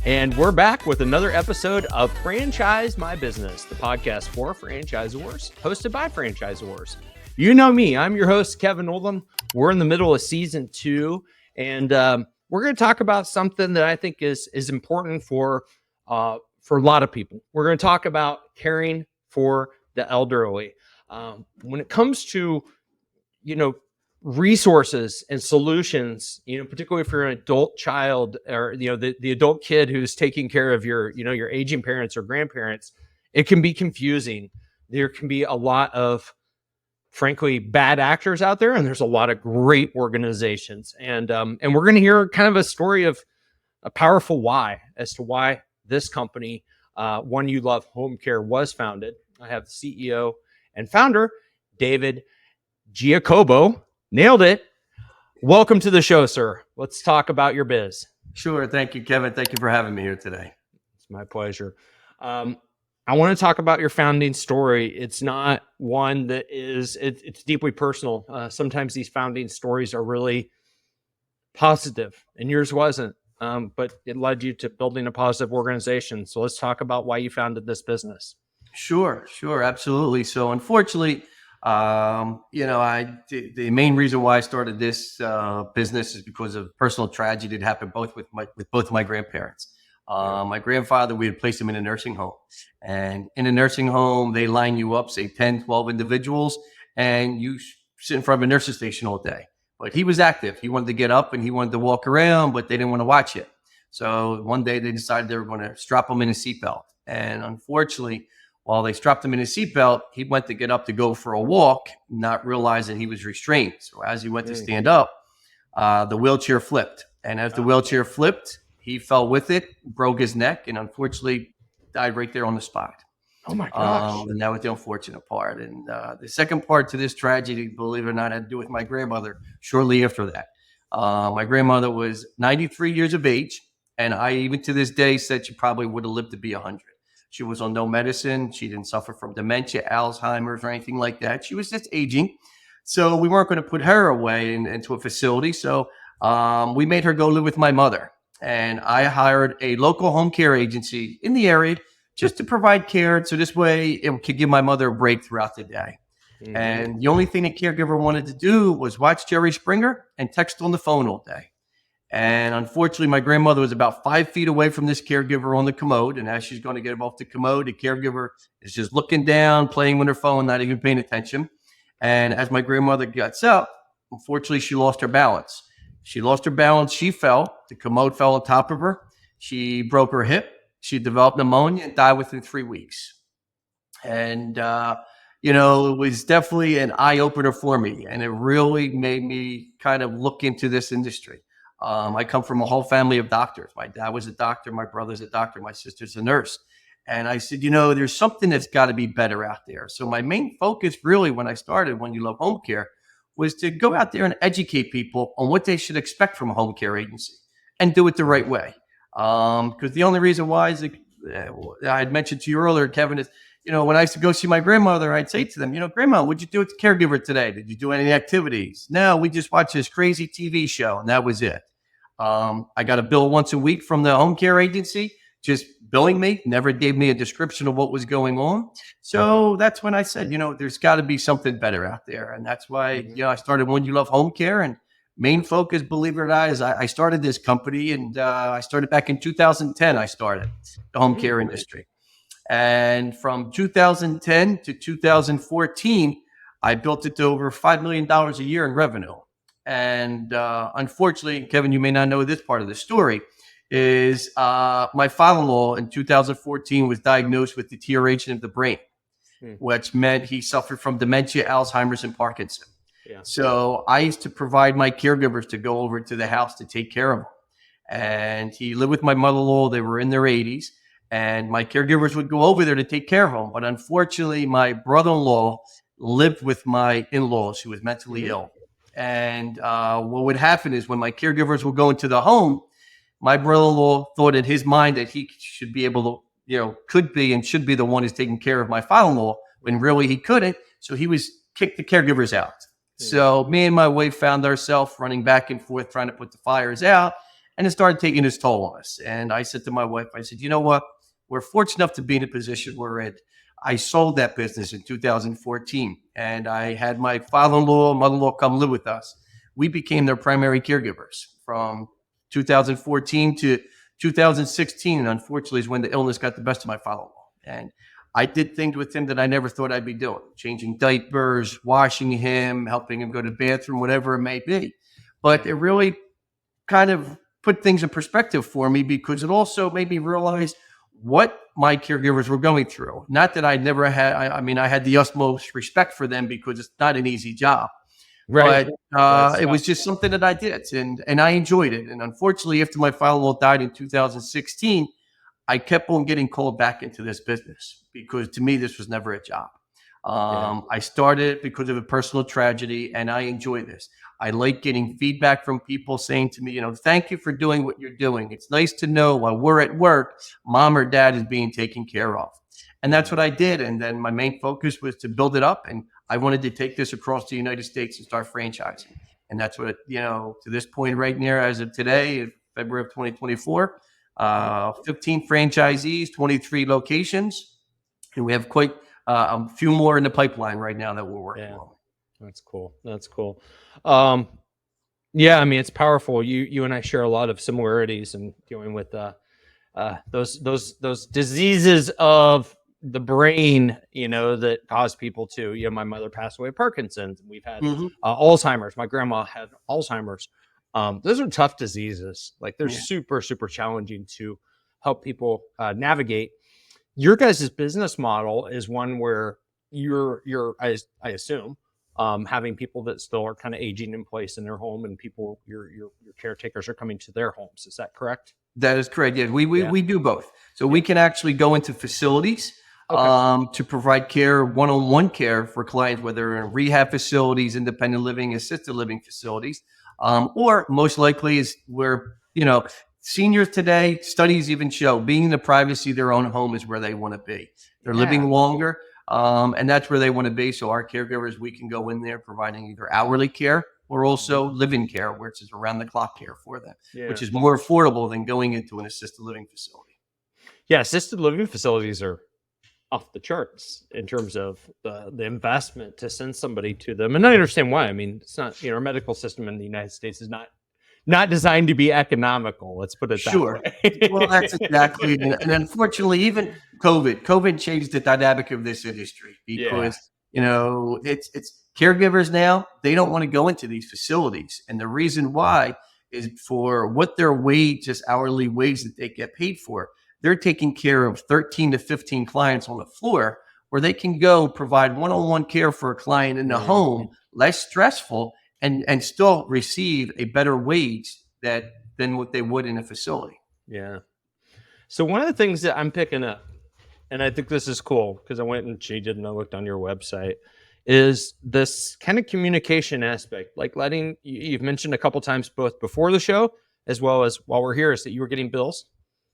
And we're back with another episode of Franchise My Business, the podcast for franchisors, hosted by franchisors. You know me, I'm your host, Kevin Oldham. We're in the middle of season 2, and we're going to talk about something that I think is important for a lot of people. We're going to talk about caring for the elderly. When it comes to, resources and solutions, particularly if you're an adult child or, the adult kid who's taking care of your aging parents or grandparents, it can be confusing. There can be a lot of, frankly, bad actors out there, and there's a lot of great organizations. And we're going to hear kind of a story of a powerful why as to why this company, One You Love Home Care, was founded. I have the CEO and founder, David Giacobo. Nailed it. Welcome to the show, sir. Let's talk about your biz. Sure. Thank you, Kevin. Thank you for having me here today. It's my pleasure. I want to talk about your founding story. It's not one that it's deeply personal. Sometimes these founding stories are really positive, and yours wasn't, but it led you to building a positive organization. So let's talk about why you founded this business. Sure. Absolutely. So unfortunately, the main reason why I started this business is because of personal tragedy that happened with both my grandparents. My grandfather, we had placed him in a nursing home, and in a nursing home, they line you up, say 10, 12 individuals, and you sit in front of a nurse's station all day. But he was active. He wanted to get up and he wanted to walk around, but they didn't want to watch it. So one day they decided they were going to strap him in a seatbelt. And unfortunately, while they strapped him in his seatbelt, he went to get up to go for a walk, not realizing he was restrained. So as he went to stand up, the wheelchair flipped. And as the wheelchair flipped, he fell with it, broke his neck, and unfortunately died right there on the spot. Oh my gosh. And that was the unfortunate part. And the second part to this tragedy, believe it or not, had to do with my grandmother shortly after that. My grandmother was 93 years of age, and I, even to this day, said she probably would have lived to be 100. She was on no medicine. She didn't suffer from dementia, Alzheimer's, or anything like that. She was just aging. So we weren't going to put her away into a facility. So we made her go live with my mother. And I hired a local home care agency in the area just to provide care. So this way it could give my mother a break throughout the day. Mm-hmm. And the only thing the caregiver wanted to do was watch Jerry Springer and text on the phone all day. And unfortunately, my grandmother was about 5 feet away from this caregiver on the commode. And as she's going to get off the commode, the caregiver is just looking down, playing with her phone, not even paying attention. And as my grandmother gets up, unfortunately, she lost her balance. She fell. The commode fell on top of her. She broke her hip. She developed pneumonia and died within 3 weeks. And, it was definitely an eye-opener for me. And it really made me kind of look into this industry. I come from a whole family of doctors. My dad was a doctor. My brother's a doctor. My sister's a nurse. And I said, there's something that's got to be better out there. So my main focus really when I started When You Love Home Care was to go out there and educate people on what they should expect from a home care agency and do it the right way. Because the only reason why is I had mentioned to you earlier, Kevin, is, when I used to go see my grandmother, I'd say to them, Grandma, what'd you do with the caregiver today? Did you do any activities? No, we just watched this crazy TV show and that was it. I got a bill once a week from the home care agency, just billing me, never gave me a description of what was going on. So that's when I said, there's got to be something better out there. And that's why, I started When You Love Home Care. And main focus, believe it or not, is I started this company and I started back in 2010. I started the home care industry. And from 2010 to 2014, I built it to over $5 million a year in revenue. And unfortunately, Kevin, you may not know this part of the story, is my father-in-law in 2014 was diagnosed with deterioration of the brain, which meant he suffered from dementia, Alzheimer's, and Parkinson. Yeah. So I used to provide my caregivers to go over to the house to take care of him. And he lived with my mother-in-law. They were in their 80s. And my caregivers would go over there to take care of him. But unfortunately, my brother-in-law lived with my in-laws who was mentally ill. And what would happen is when my caregivers would go into the home, my brother-in-law thought in his mind that he should be able to, could be and should be the one who's taking care of my father-in-law when really he couldn't. So he was kicked the caregivers out. So me and my wife found ourselves running back and forth trying to put the fires out. and it started taking its toll on us. And I said to my wife, I said, you know what? We're fortunate enough to be in a position we're in. I sold that business in 2014, and I had my father-in-law, mother-in-law come live with us. We became their primary caregivers from 2014 to 2016. And unfortunately, is when the illness got the best of my father-in-law. And I did things with him that I never thought I'd be doing, changing diapers, washing him, helping him go to the bathroom, whatever it may be. But it really kind of put things in perspective for me, because it also made me realize what my caregivers were going through. Not that I never had, I mean, I had the utmost respect for them, because it's not an easy job. Right. But it was just something that I did, and I enjoyed it. And unfortunately, after my father-in-law died in 2016, I kept on getting called back into this business, because to me, this was never a job. I started because of a personal tragedy, and I enjoy this. I like getting feedback from people saying to me, you know, thank you for doing what you're doing. It's nice to know while we're at work, mom or dad is being taken care of. And that's what I did. And then my main focus was to build it up. And I wanted to take this across the United States and start franchising. And that's what, you know, to this point right near, as of today, February of 2024, 15 franchisees, 23 locations. And we have quite a few more in the pipeline right now that we're working on. That's cool. That's cool. Yeah, I mean, it's powerful. You and I share a lot of similarities in dealing with those diseases of the brain, you know, that cause people to, you know, my mother passed away of Parkinson's. We've had Alzheimer's. My grandma had Alzheimer's. Those are tough diseases. Like, they're super, super challenging to help people navigate. Your guys' business model is one where I assume, having people that still are kind of aging in place in their home, and people, your caretakers are coming to their homes. Is that correct? That is correct. Yeah, we do both. So we can actually go into facilities to provide care, one-on-one care for clients, whether in rehab facilities, independent living, assisted living facilities, or most likely is where, you know, seniors today, studies even show being in the privacy of their own home is where they want to be. They're living longer. And that's where they want to be. So our caregivers, we can go in there providing either hourly care or also live-in care, which is around-the-clock care for them, which is more affordable than going into an assisted living facility. Yeah, assisted living facilities are off the charts in terms of the investment to send somebody to them. And I understand why. I mean, it's not, you know, our medical system in the United States is not designed to be economical. Let's put it that way. Well, that's exactly it. And unfortunately, even COVID changed the dynamic of this industry, because, you know, it's caregivers now, they don't want to go into these facilities. And the reason why is for what their wages, hourly wage that they get paid for. They're taking care of 13 to 15 clients on the floor, where they can go provide one-on-one care for a client in the home, less stressful, and still receive a better wage than what they would in a facility. Yeah. So one of the things that I'm picking up, and I think this is cool because I went and cheated and I looked on your website, is this kind of communication aspect. Like, you've mentioned a couple times, both before the show as well as while we're here, is that you were getting bills.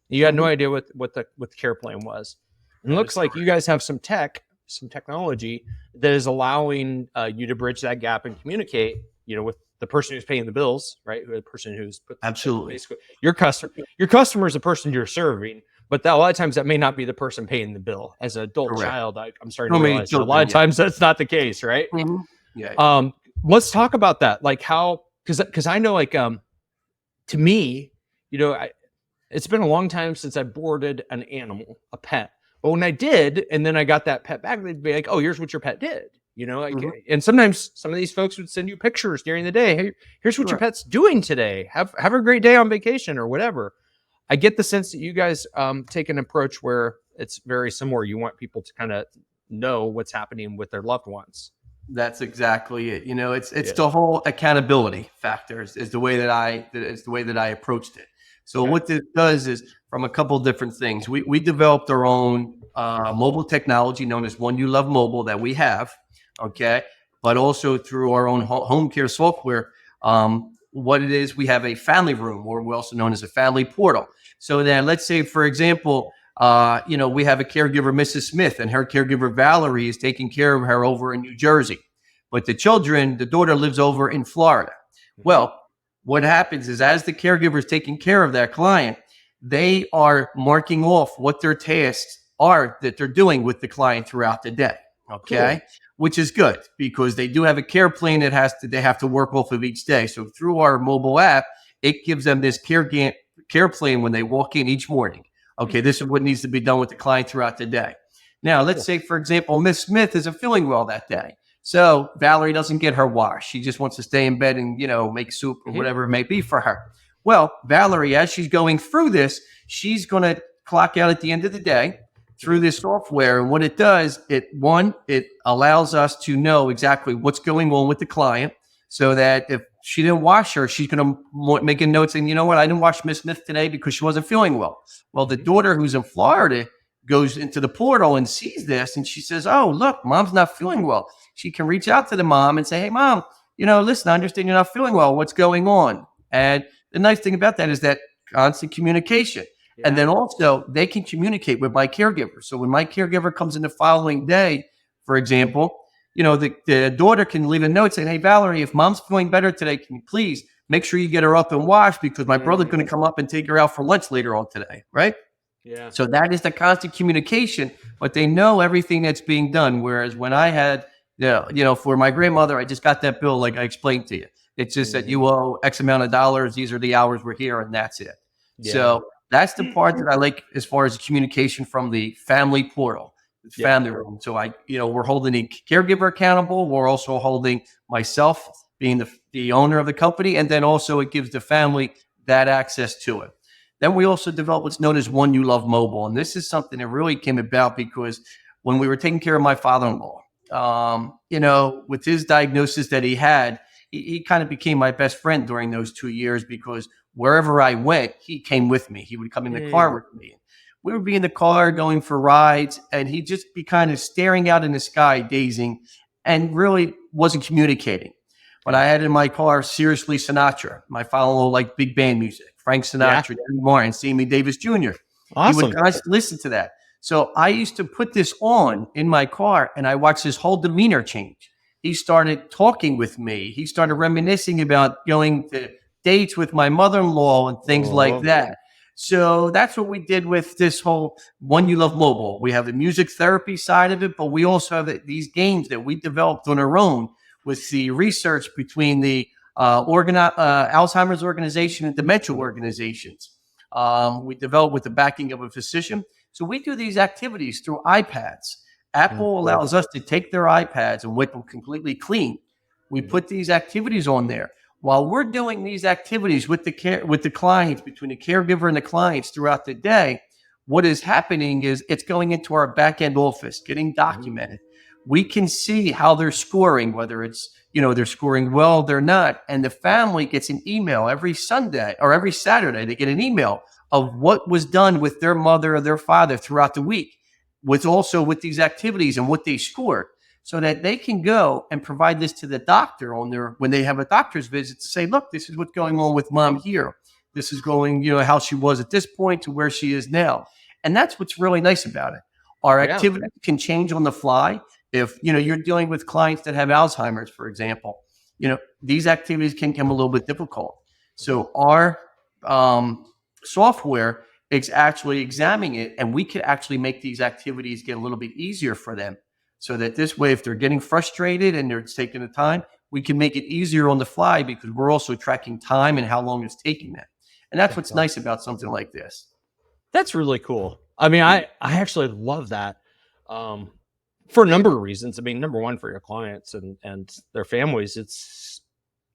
You had no idea what the care plan was. And it looks like you guys have some technology that is allowing you to bridge that gap and communicate, you know, with the person who's paying the bills, right? The person who's absolutely, basically your customer is the person you're serving, but a lot of times that may not be the person paying the bill. As an adult child, I'm starting to realize that a lot of times that's not the case, right? Yeah. Let's talk about that. Like, how, because I know, like, to me, you know, it's been a long time since I boarded an animal, a pet. But when I did, and then I got that pet back, they'd be like, "Oh, here's what your pet did." You know, like, and sometimes some of these folks would send you pictures during the day. Hey, here's what your pet's doing today. Have a great day on vacation or whatever. I get the sense that you guys take an approach where it's very similar. You want people to kind of know what's happening with their loved ones. That's exactly it. You know, it's the whole accountability factor is the way that I approached it. So what this does is, from a couple of different things, we developed our own mobile technology known as One You Love Mobile that we have, okay? But also through our own home care software, what it is, we have a family room, or we're also known as a family portal. So then, let's say, for example, you know, we have a caregiver, Mrs. Smith, and her caregiver, Valerie, is taking care of her over in New Jersey. But the daughter lives over in Florida. Well, what happens is as the caregiver is taking care of that client, they are marking off what their tasks are that they're doing with the client throughout the day. Okay. Cool. Which is good because they do have a care plan that they have to work off of each day. So through our mobile app, it gives them this care plan when they walk in each morning. Okay, this is what needs to be done with the client throughout the day. Now, let's say, for example, Miss Smith isn't feeling well that day. So Valerie doesn't get her wash. She just wants to stay in bed and, make soup or whatever it may be for her. Well, Valerie, as she's going through this, she's going to clock out at the end of the day through this software. And what it does, it allows us to know exactly what's going on with the client so that if she didn't wash her, she's going to make a note saying, you know what, I didn't wash Miss Smith today because she wasn't feeling well. Well, the daughter who's in Florida goes into the portal and sees this and she says, oh, look, mom's not feeling well. She can reach out to the mom and say, hey, mom, listen, I understand you're not feeling well. What's going on? And the nice thing about that is that constant communication. Yeah. And then also they can communicate with my caregiver. So when my caregiver comes in the following day, for example, the daughter can leave a note saying, hey, Valerie, if mom's feeling better today, can you please make sure you get her up and washed because my brother's going to come up and take her out for lunch later on today, right? Yeah. So that is the constant communication, but they know everything that's being done. Whereas when I had, for my grandmother, I just got that bill like I explained to you. It's just that you owe X amount of dollars. These are the hours we're here, and that's it. Yeah. So that's the part that I like as far as the communication from the family portal, family room. So we're holding the caregiver accountable. We're also holding myself being the owner of the company. And then also it gives the family that access to it. Then we also developed what's known as One You Love Mobile. And this is something that really came about because when we were taking care of my father-in-law, with his diagnosis that he had, he kind of became my best friend during those 2 years because wherever I went, he came with me. He would come in the car with me. We would be in the car going for rides, and he'd just be kind of staring out in the sky, dazing, and really wasn't communicating. But I had in my car, seriously, Sinatra. My father-in-law liked big band music, Frank Sinatra, David Martin, Sammy Davis Jr. Awesome. He would constantly listen to that. So I used to put this on in my car, and I watched his whole demeanor change. He started talking with me. He started reminiscing about going to dates with my mother-in-law and things like that. So that's what we did with this whole One You Love Mobile. We have the music therapy side of it, but we also have these games that we developed on our own with the research between the Alzheimer's organization and dementia organizations. We developed with the backing of a physician. So we do these activities through iPads. Apple allows us to take their iPads and wipe them completely clean. We put these activities on there. While we're doing these activities with the clients, between the caregiver and the clients throughout the day, what is happening is it's going into our back-end office, getting documented. We can see how they're scoring, whether it's, they're scoring well, they're not. And the family gets an email every Sunday or every Saturday. They get an email of what was done with their mother or their father throughout the week, with also with these activities and what they scored, so that they can go and provide this to the doctor when they have a doctor's visit to say, look, this is what's going on with mom here. This is going, how she was at this point to where she is now. And that's what's really nice about it. Our activity can change on the fly. If, you're dealing with clients that have Alzheimer's, for example, these activities can become a little bit difficult. So our software is actually examining it, and we could actually make these activities get a little bit easier for them. So that this way, if they're getting frustrated and they're taking the time, we can make it easier on the fly because we're also tracking time and how long it's taking them. And that's what's nice about something like this. That's really cool. I mean, I actually love that for a number of reasons. I mean, number one, for your clients and their families, it's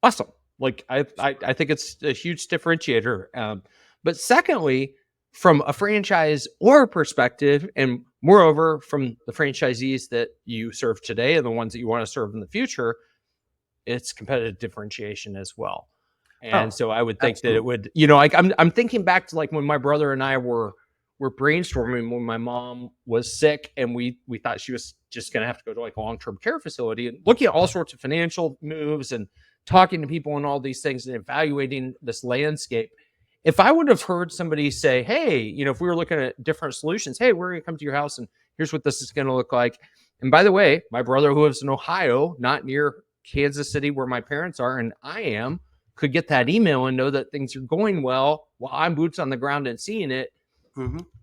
awesome. Like I think it's a huge differentiator. But secondly, from a franchise or perspective, and moreover, from the franchisees that you serve today and the ones that you want to serve in the future, it's competitive differentiation as well. And so I would think that it would, like I'm thinking back to like when my brother and I were brainstorming when my mom was sick and we thought she was just going to have to go to like a long-term care facility, and looking at all sorts of financial moves and talking to people and all these things and evaluating this landscape. If I would have heard somebody say, hey, if we were looking at different solutions, hey, we're going to come to your house and here's what this is going to look like. And by the way, my brother who lives in Ohio, not near Kansas City where my parents are, and I am, could get that email and know that things are going well while I'm boots on the ground and seeing it,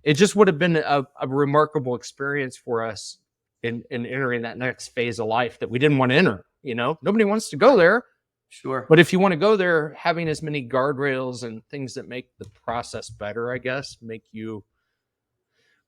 it just would have been a remarkable experience for us in entering that next phase of life that we didn't want to enter. Nobody wants to go there. Sure. But if you want to go there, having as many guardrails and things that make the process better, I guess,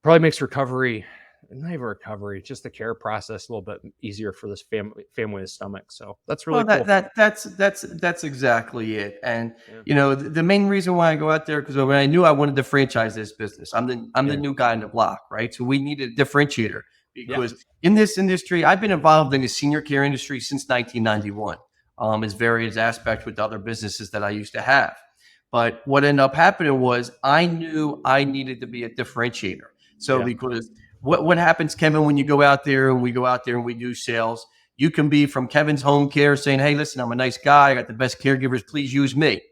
probably makes recovery, not even recovery, just the care process a little bit easier for this family with stomach. So that's really cool. That's exactly it. And the main reason why I go out there, because when I knew I wanted to franchise this business, I'm the new guy in the block, right? So we needed a differentiator, because in this industry, I've been involved in the senior care industry since 1991. As various aspects with other businesses that I used to have. But what ended up happening was I knew I needed to be a differentiator. So because what happens, Kevin, when you go out there and we go out there and we do sales, you can be from Kevin's Home Care saying, hey, listen, I'm a nice guy. I got the best caregivers. Please use me.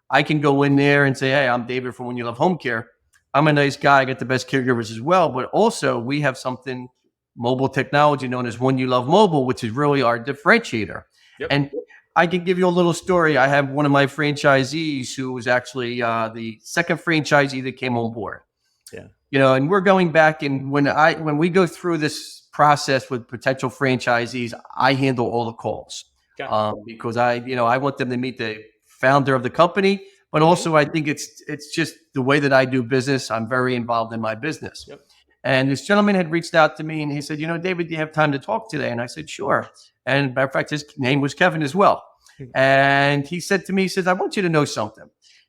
I can go in there and say, hey, I'm David from When You Love Home Care. I'm a nice guy. I got the best caregivers as well. But also we have something, mobile technology known as When You Love Mobile, which is really our differentiator. And I can give you a little story. I have one of my franchisees who was actually the second franchisee that came on board. And we're going back, and when we go through this process with potential franchisees, I handle all the calls because I want them to meet the founder of the company, but also I think it's just the way that I do business. I'm very involved in my business. And this gentleman had reached out to me and he said, David, do you have time to talk today? And I said, sure. And matter of fact, his name was Kevin as well. And he said to me, he says, I want you to know something.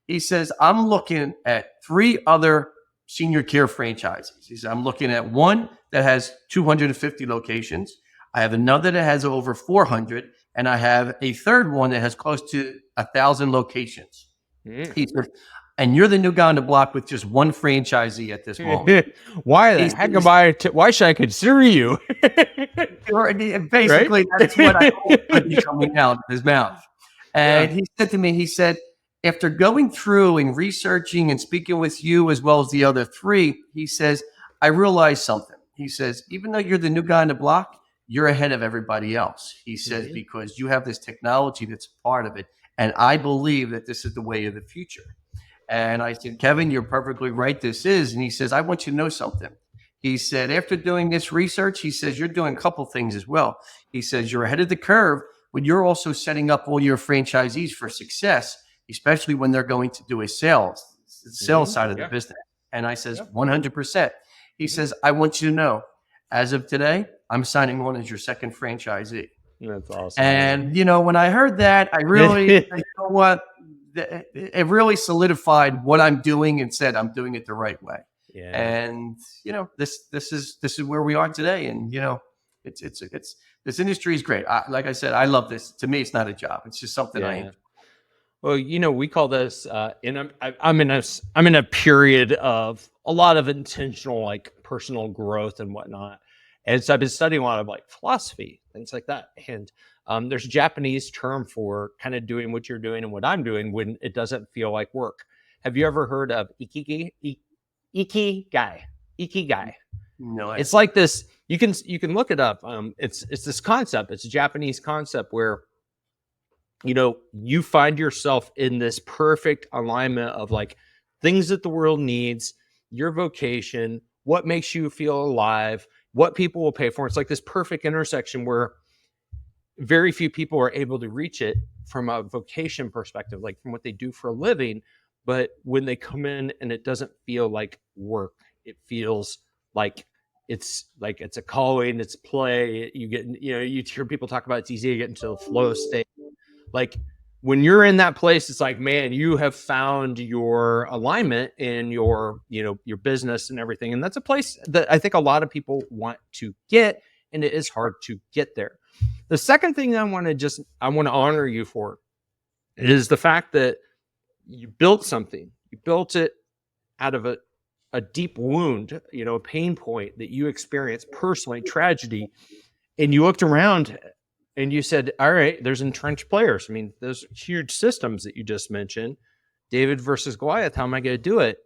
He says, I'm looking at 3 other senior care franchises. He said, I'm looking at one that has 250 locations. I have another that has over 400. And I have a third one that has close to 1,000 locations. He said, and you're the new guy on the block with just one franchisee at this moment. Why the heck why should I consider you? Basically, that's what I hope would be coming out of his mouth. And he said to me, he said, after going through and researching and speaking with you as well as the other 3, he says, I realized something. He says, even though you're the new guy on the block, you're ahead of everybody else. He says, because you have this technology that's part of it. And I believe that this is the way of the future. And I said, Kevin, you're perfectly right. This is. And he says, I want you to know something. He said, after doing this research, he says, you're doing a couple things as well. He says, you're ahead of the curve, but you're also setting up all your franchisees for success, especially when they're going to do a sales side of the business. And I says, 100%. He says, I want you to know, as of today, I'm signing on as your second franchisee. That's awesome. And, when I heard that, I really, you know what? It really solidified what I'm doing and said I'm doing it the right way. And this is where we are today. And it's this industry is great. Like I said, I love this. To me, it's not a job. It's just something I enjoy. Well, we call this I'm in a period of a lot of intentional like personal growth and whatnot. And so I've been studying a lot of like philosophy, things like that. And there's a Japanese term for kind of doing what you're doing and what I'm doing when it doesn't feel like work. Have you ever heard of ikigai? Ikigai. No, it's like this. You can look it up. It's this concept. It's a Japanese concept where you find yourself in this perfect alignment of like things that the world needs, your vocation, what makes you feel alive, what people will pay for. It's like this perfect intersection where very few people are able to reach it from a vocation perspective, like from what they do for a living. But when they come in and it doesn't feel like work, it feels like it's a calling, it's play. You get, you hear people talk about it's easy to get into the flow state. Like when you're in that place, it's like, man, you have found your alignment in your business and everything. And that's a place that I think a lot of people want to get, and it is hard to get there. The second thing I want to honor you for is the fact that you built something. You built it out of a deep wound, a pain point that you experienced personally, tragedy. And you looked around and you said, all right, there's entrenched players. I mean, those huge systems that you just mentioned, David versus Goliath, how am I going to do it?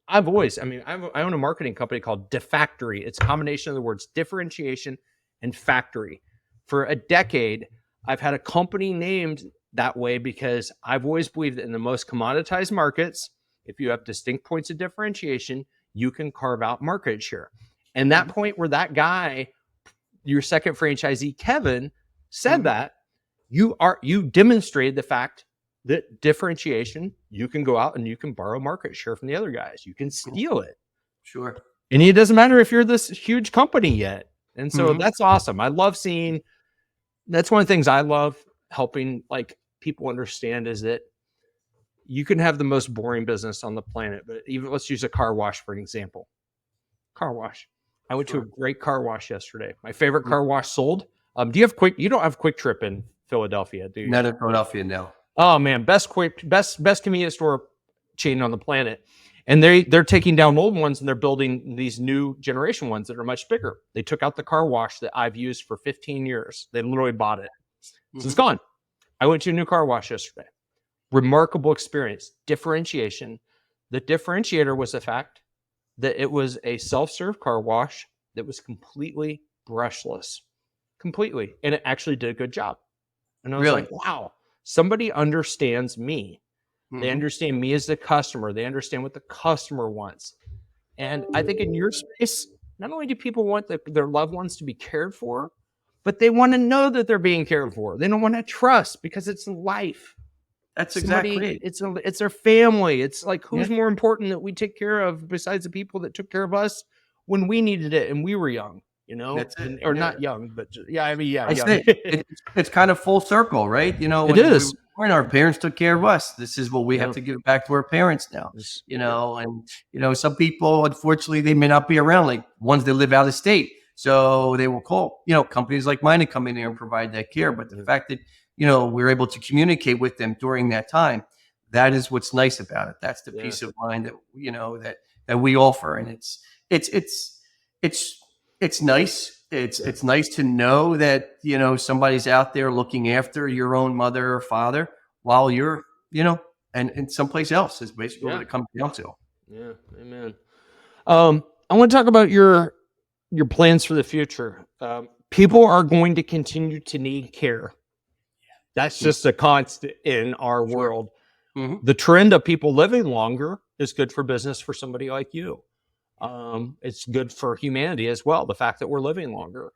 I own a marketing company called DeFactory. It's a combination of the words differentiation and factory. For a decade, I've had a company named that way because I've always believed that in the most commoditized markets, if you have distinct points of differentiation, you can carve out market share. And that point where that guy, your second franchisee, Kevin, said that, you demonstrated the fact that differentiation, you can go out and you can borrow market share from the other guys. You can steal it. Sure. And it doesn't matter if you're this huge company yet. And so that's awesome. I love seeing, that's one of the things I love helping like people understand is that you can have the most boring business on the planet, but even let's use a car wash for an example. Car wash. I went to a great car wash yesterday. My favorite car wash sold. Do you have you don't have Quick Trip in Philadelphia, do you? Not in Philadelphia, no. Oh man, best convenience store chain on the planet. And they're taking down old ones and they're building these new generation ones that are much bigger. They took out the car wash that I've used for 15 years. They literally bought it. So it's gone. I went to a new car wash yesterday. Remarkable experience. Differentiation. The differentiator was the fact that it was a self-serve car wash that was completely brushless. Completely. And it actually did a good job. And I was like, wow, somebody understands me. They understand me as the customer. They understand what the customer wants. And I think in your space, not only do people want their loved ones to be cared for, but they want to know that they're being cared for. They don't want to trust because it's life. That's exactly it. It's their family. It's like, who's more important that we take care of besides the people that took care of us when we needed it and we were young, you know, not young, but young. It's kind of full circle, right? You know, it is. When our parents took care of us, this is what we have to give back to our parents now, you know, and, you know, some people, unfortunately, they may not be around, like ones that live out of state. So they will call, you know, companies like mine to come in here and provide that care. But the fact that, you know, we're able to communicate with them during that time, that is what's nice about it. That's the peace of mind that, you know, that we offer. And it's nice. It's nice to know that, you know, somebody's out there looking after your own mother or father while you're, you know, and someplace else is basically what it comes down to. Yeah. Amen. I want to talk about your plans for the future. People are going to continue to need care. That's just a constant in our world. The trend of people living longer is good for business for somebody like you. It's good for humanity as well. The fact that we're living longer,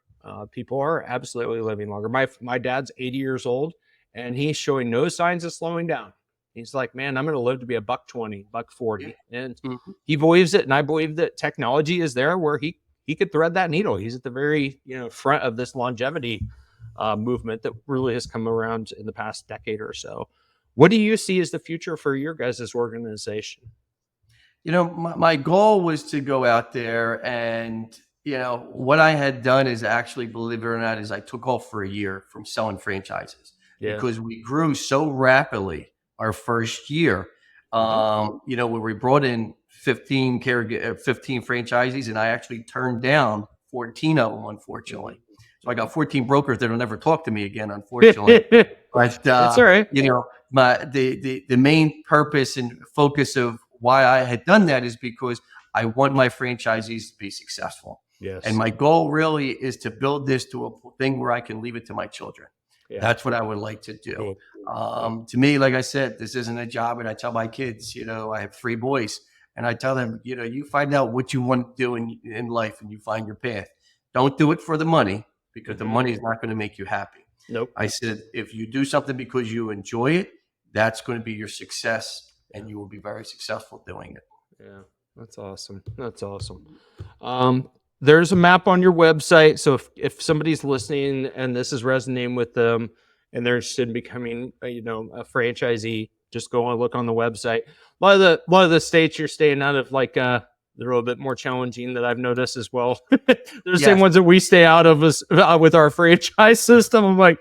people are absolutely living longer. My dad's 80 years old and he's showing no signs of slowing down. He's like, man, I'm going to live to be a $120, $140. And he believes it. And I believe that technology is there where he could thread that needle. He's at the very, you know, front of this longevity movement that really has come around in the past decade or so. What do you see as the future for your guys' organization? You know, my goal was to go out there and, you know, what I had done is actually, believe it or not, is I took off for a year from selling franchises because we grew so rapidly our first year. You know, when we brought in 15 franchisees and I actually turned down 14 of them, unfortunately. So I got 14 brokers that will never talk to me again, unfortunately. But that's all right. You know, the main purpose and focus of why I had done that is because I want my franchisees to be successful. Yes. And my goal really is to build this to a thing where I can leave it to my children. Yeah. That's what I would like to do. To me, like I said, this isn't a job. And I tell my kids, you know, I have 3 boys and I tell them, you know, you find out what you want to do in life and you find your path. Don't do it for the money because the money is not going to make you happy. Nope. I said, if you do something because you enjoy it, that's going to be your success. And you will be very successful doing it. Yeah, that's awesome. That's awesome. There's a map on your website. So if somebody's listening and this is resonating with them and they're interested in becoming, you know, a franchisee, just go and look on the website. A lot of the states you're staying out of, like, they're a little bit more challenging that I've noticed as well. They're the same ones that we stay out of with our franchise system. I'm like,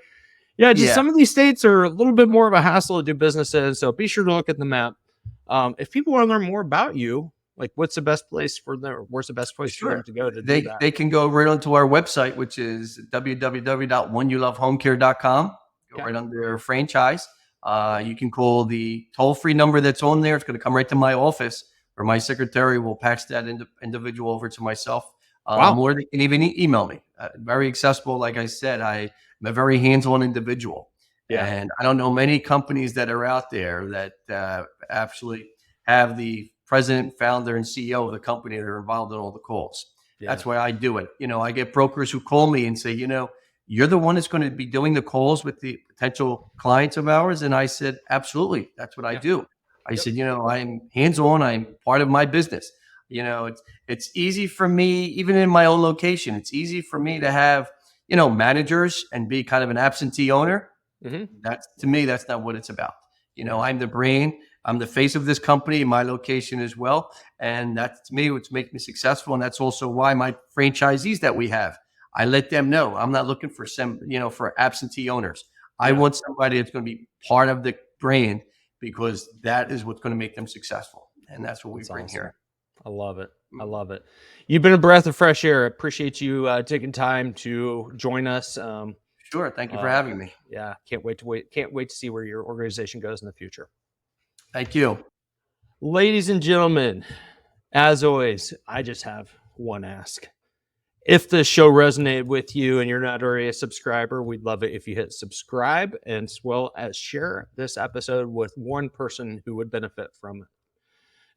some of these states are a little bit more of a hassle to do business in. So be sure to look at the map. If people want to learn more about you, like where's the best place for them to go to do that? They can go right onto our website, which is www.whenyoulovehomecare.com. Go right under franchise. You can call the toll-free number that's on there. It's going to come right to my office, or my secretary will patch that individual over to myself. Or they can even email me. Very accessible. Like I said, I'm a very hands-on individual. Yeah. And I don't know many companies that are out there that actually have the president, founder, and CEO of the company that are involved in all the calls. Yeah. That's why I do it. I get brokers who call me and say, you're the one that's going to be doing the calls with the potential clients of ours. And I said, absolutely. That's what I do. I said, I'm hands-on. I'm part of my business. It's easy for me, even in my own location, it's easy for me to have, managers and be kind of an absentee owner. That's, to me, that's not what it's about. I'm the brain. I'm the face of this company in my location as well. And that's, to me, what's making me successful. And that's also why my franchisees that we have, I let them know I'm not looking for for absentee owners. I want somebody that's going to be part of the brand, because that is what's going to make them successul. And that's what we bring here. I love it. I love it. You've been a breath of fresh air. I appreciate you taking time to join us. Sure. Thank you for having me. Yeah. Can't wait to see where your organization goes in the future. Thank you. Ladies and gentlemen, as always, I just have one ask. If the show resonated with you and you're not already a subscriber, we'd love it if you hit subscribe, as well as share this episode with one person who would benefit from it.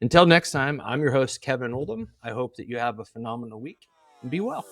Until next time, I'm your host, Kevin Oldham. I hope that you have a phenomenal week and be well.